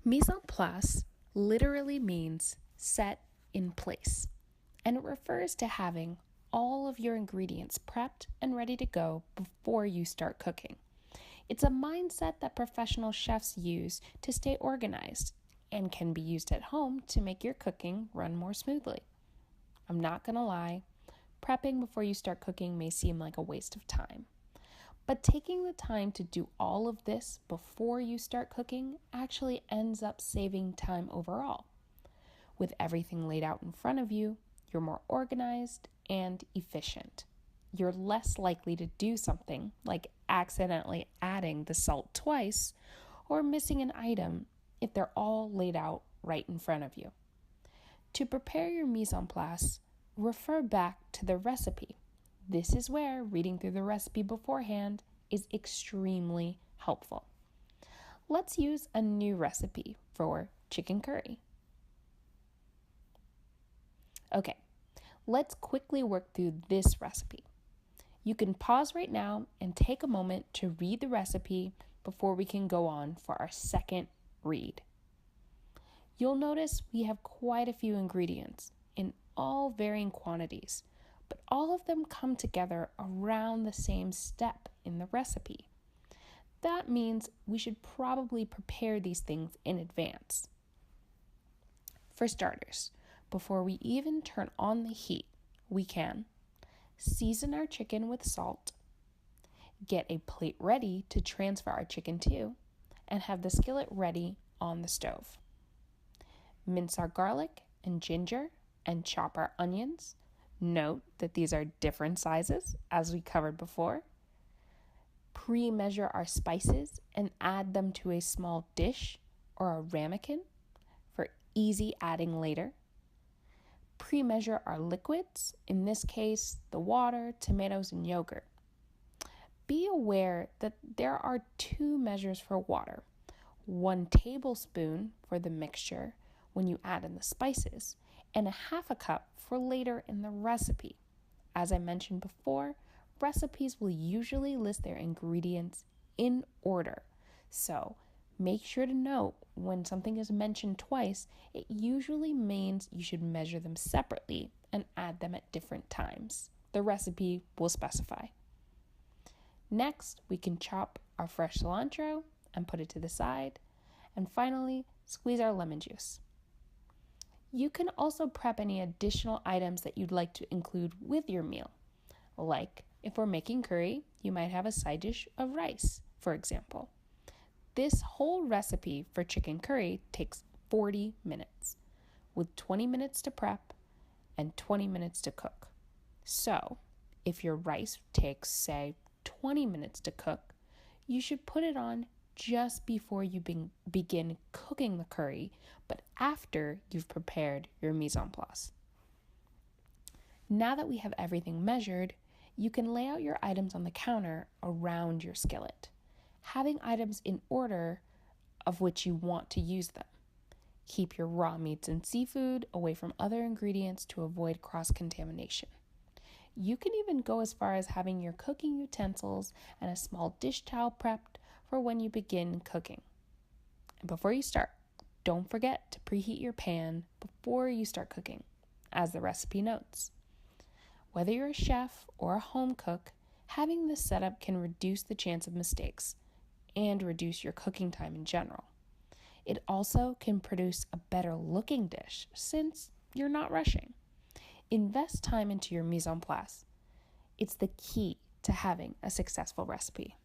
Mise en place literally means set in place, and it refers to having all of your ingredients prepped and ready to go before you start cooking. It's a mindset that professional chefs use to stay organized and can be used at home to make your cooking run more smoothly. I'm not going to lie, prepping before you start cooking may seem like a waste of time. But taking the time to do all of this before you start cooking actually ends up saving time overall. With everything laid out in front of you, you're more organized and efficient. You're less likely to do something like accidentally adding the salt twice or missing an item if they're all laid out right in front of you. To prepare your mise en place, refer back to the recipe. This is where reading through the recipe beforehand is extremely helpful. Let's use a new recipe for chicken curry. Okay, let's quickly work through this recipe. You can pause right now and take a moment to read the recipe before we can go on for our second read. You'll notice we have quite a few ingredients in all varying quantities, but all of them come together around the same step in the recipe. That means we should probably prepare these things in advance. For starters, before we even turn on the heat, we can season our chicken with salt, get a plate ready to transfer our chicken to, and have the skillet ready on the stove. Mince our garlic and ginger and chop our onions. Note that these are different sizes, as we covered before. Pre-measure our spices and add them to a small dish or a ramekin for easy adding later. Pre-measure our liquids, in this case, the water, tomatoes, and yogurt. Be aware that there are 2 measures for water, 1 tablespoon for the mixture when you add in the spices, and 1/2 cup for later in the recipe. As I mentioned before, recipes will usually list their ingredients in order. So make sure to note when something is mentioned twice, it usually means you should measure them separately and add them at different times. The recipe will specify. Next, we can chop our fresh cilantro and put it to the side. And finally, squeeze our lemon juice. You can also prep any additional items that you'd like to include with your meal. Like, if we're making curry, you might have a side dish of rice, for example. This whole recipe for chicken curry takes 40 minutes, with 20 minutes to prep and 20 minutes to cook. So, if your rice takes, say, 20 minutes to cook, you should put it on just before you begin cooking the curry, but after you've prepared your mise en place. Now that we have everything measured, you can lay out your items on the counter around your skillet, having items in order of which you want to use them. Keep your raw meats and seafood away from other ingredients to avoid cross-contamination. You can even go as far as having your cooking utensils and a small dish towel prepped for when you begin cooking. And before you start, don't forget to preheat your pan before you start cooking, as the recipe notes. Whether you're a chef or a home cook, having this setup can reduce the chance of mistakes and reduce your cooking time in general. It also can produce a better looking dish since you're not rushing. Invest time into your mise en place. It's the key to having a successful recipe.